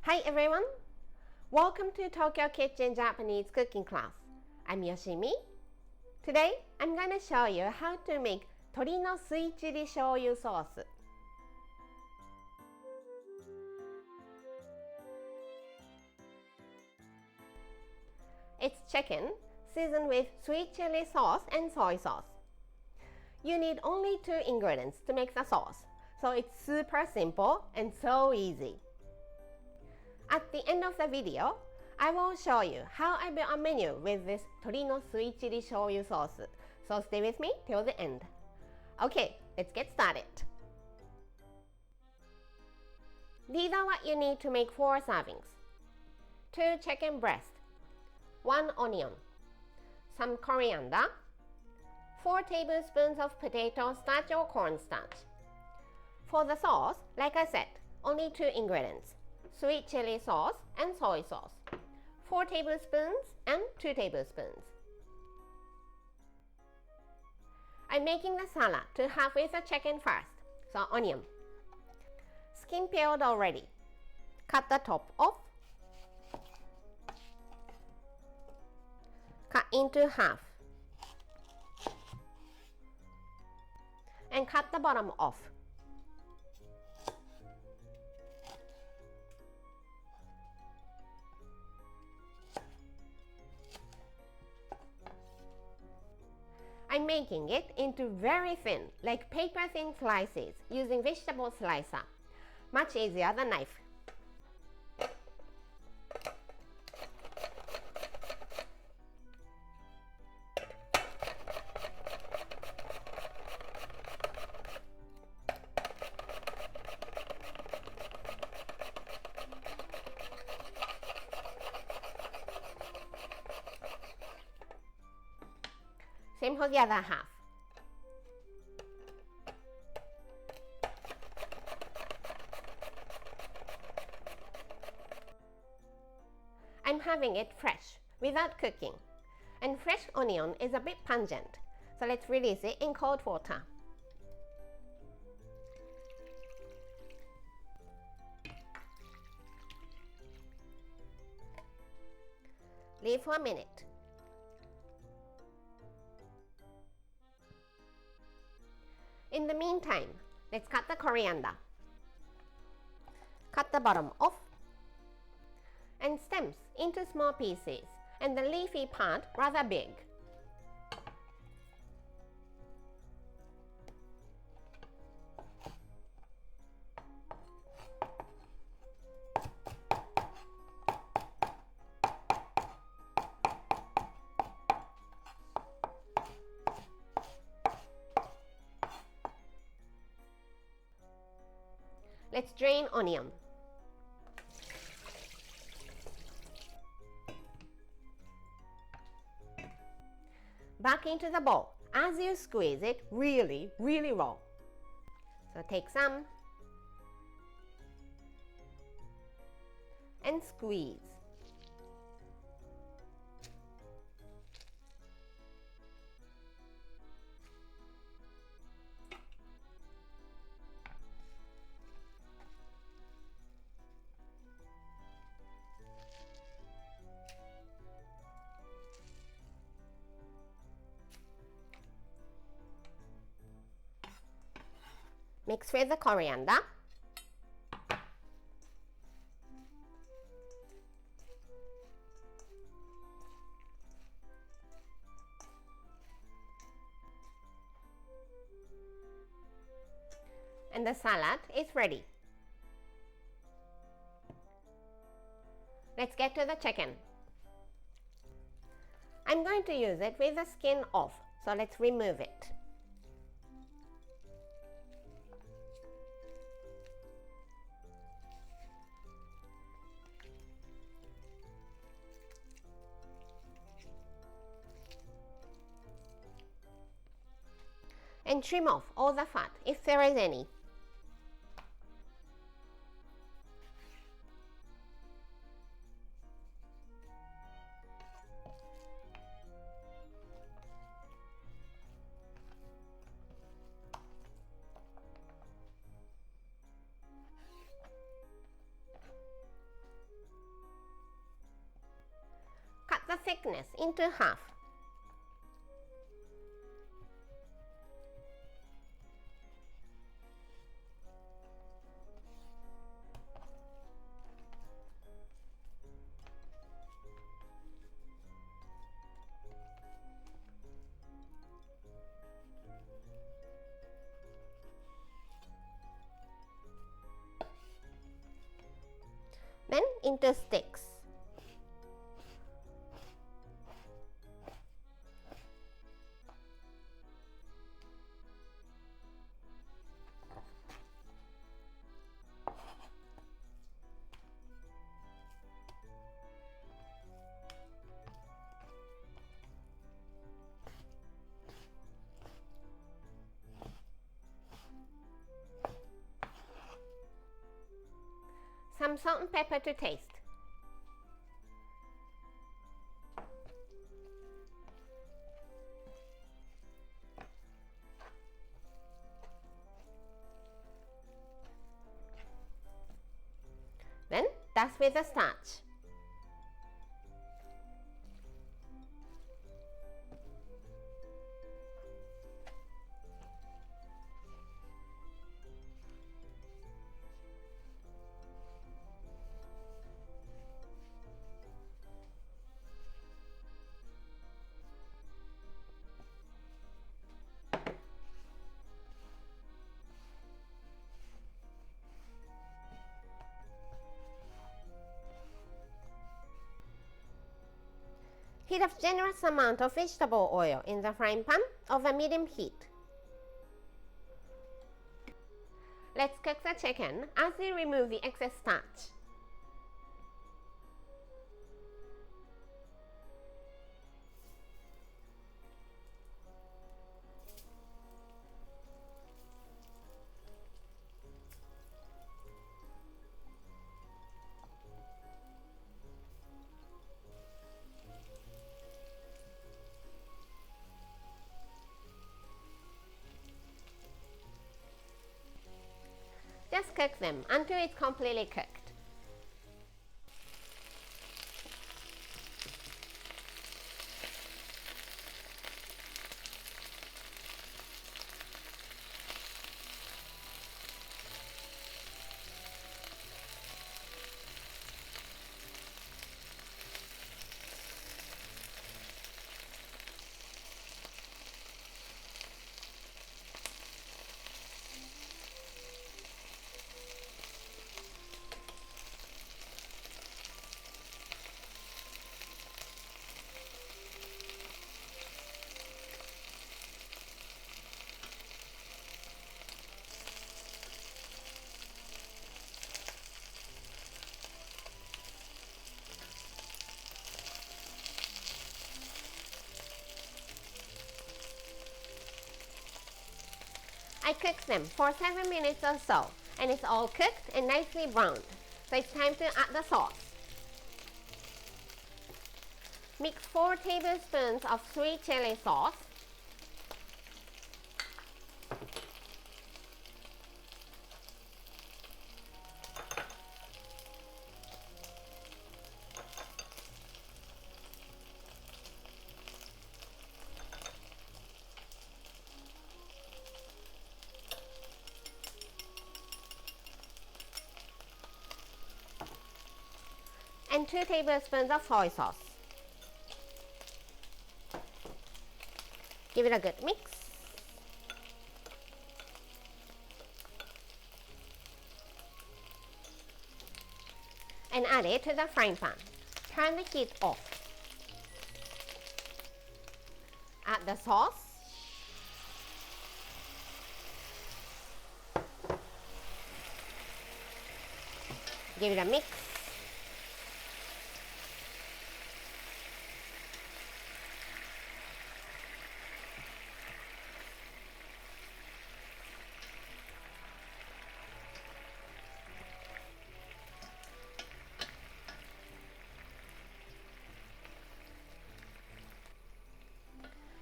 Hi everyone! Welcome to Tokyo Kitchen Japanese cooking class. I'm Yoshimi. Today I'm going to show you how to make 鶏のスイチリ醤油ソース. It's chicken seasoned with sweet chili sauce and soy sauce. You need only 2 ingredients to make the sauce, so it's super simple and so easy. At the end of the video, I will show you how I built a menu with this 鶏のスイチリ醤油 sauce, so stay with me till the end. Okay, let's get started. These are what you need to make 4 servings. 2 chicken breasts, 1 onion, some coriander, 4 tablespoons of potato starch or cornstarch. For the sauce, like I said, only 2 ingredients, sweet chili sauce and soy sauce, 4 tablespoons and 2 tablespoons. I'm making the salad to have with the chicken first, so onion. Skin peeled already. Cut the top off. Cut into half. And cut the bottom off. I'm making it into very thin, like paper thin slices using vegetable slicer. Much easier than knife. Same for the other half. I'm having it fresh, without cooking. And fresh onion is a bit pungent, so let's release it in cold water. Leave for a minute. In the meantime, let's cut the coriander. Cut the bottom off and stems into small pieces and the leafy part rather big. Let's drain onion. Back into the bowl as you squeeze it really raw. So take some and squeeze. Mix with the coriander. And the salad is ready. Let's get to the chicken. I'm going to use it with the skin off, so let's remove it. And trim off all the fat if there is any. thickness into half. Then into sticks. Some salt and pepper to taste. Then dust with the starch. Heat a generous amount of vegetable oil in the frying pan over medium heat. Let's cook the chicken as we remove the excess starch. Just cook them until it's completely cooked. I cooked them for 7 minutes or so, and it's all cooked and nicely browned. So it's time to add the sauce. Mix 4 tablespoons of sweet chili sauce, and 2 tablespoons of soy sauce. Give it a good mix. And add it to the frying pan. Turn the heat off. Add the sauce. Give it a mix.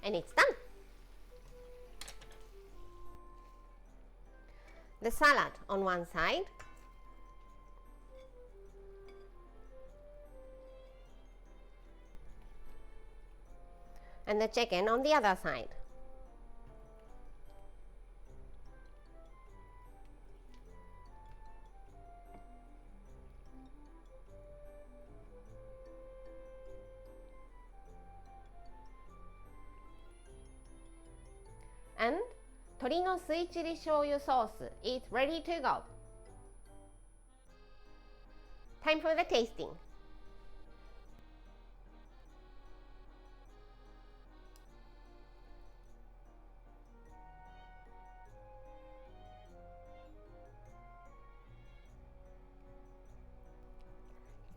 And it's done. The salad on one side. and the chicken on the other side. And 鶏のスイチリ醤油ソース is ready to go. Time for the tasting.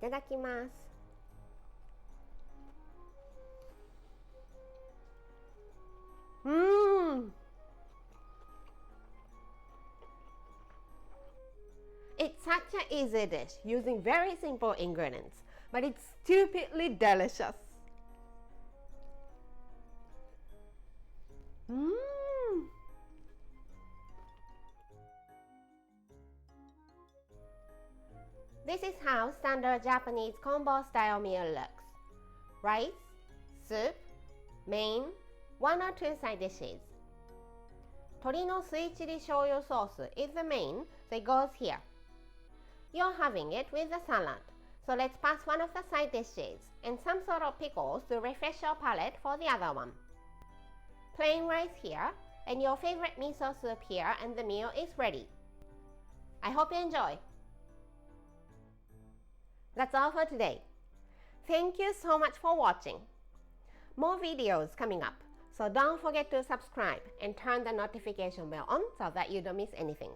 Itadakimasu. It's such an easy dish using very simple ingredients, but it's stupidly delicious. This is how standard Japanese combo style meal looks. Rice, soup, main, 1 or 2 side dishes. 鶏のスイチリ醤油 sauce is the main, so it goes here. You're having it with the salad, so let's pass one of the side dishes and some sort of pickles to refresh your palate for the other one. Plain rice here, and your favorite miso soup here, and the meal is ready. I hope you enjoy. That's all for today. Thank you so much for watching. More videos coming up, so don't forget to subscribe and turn the notification bell on so that you don't miss anything.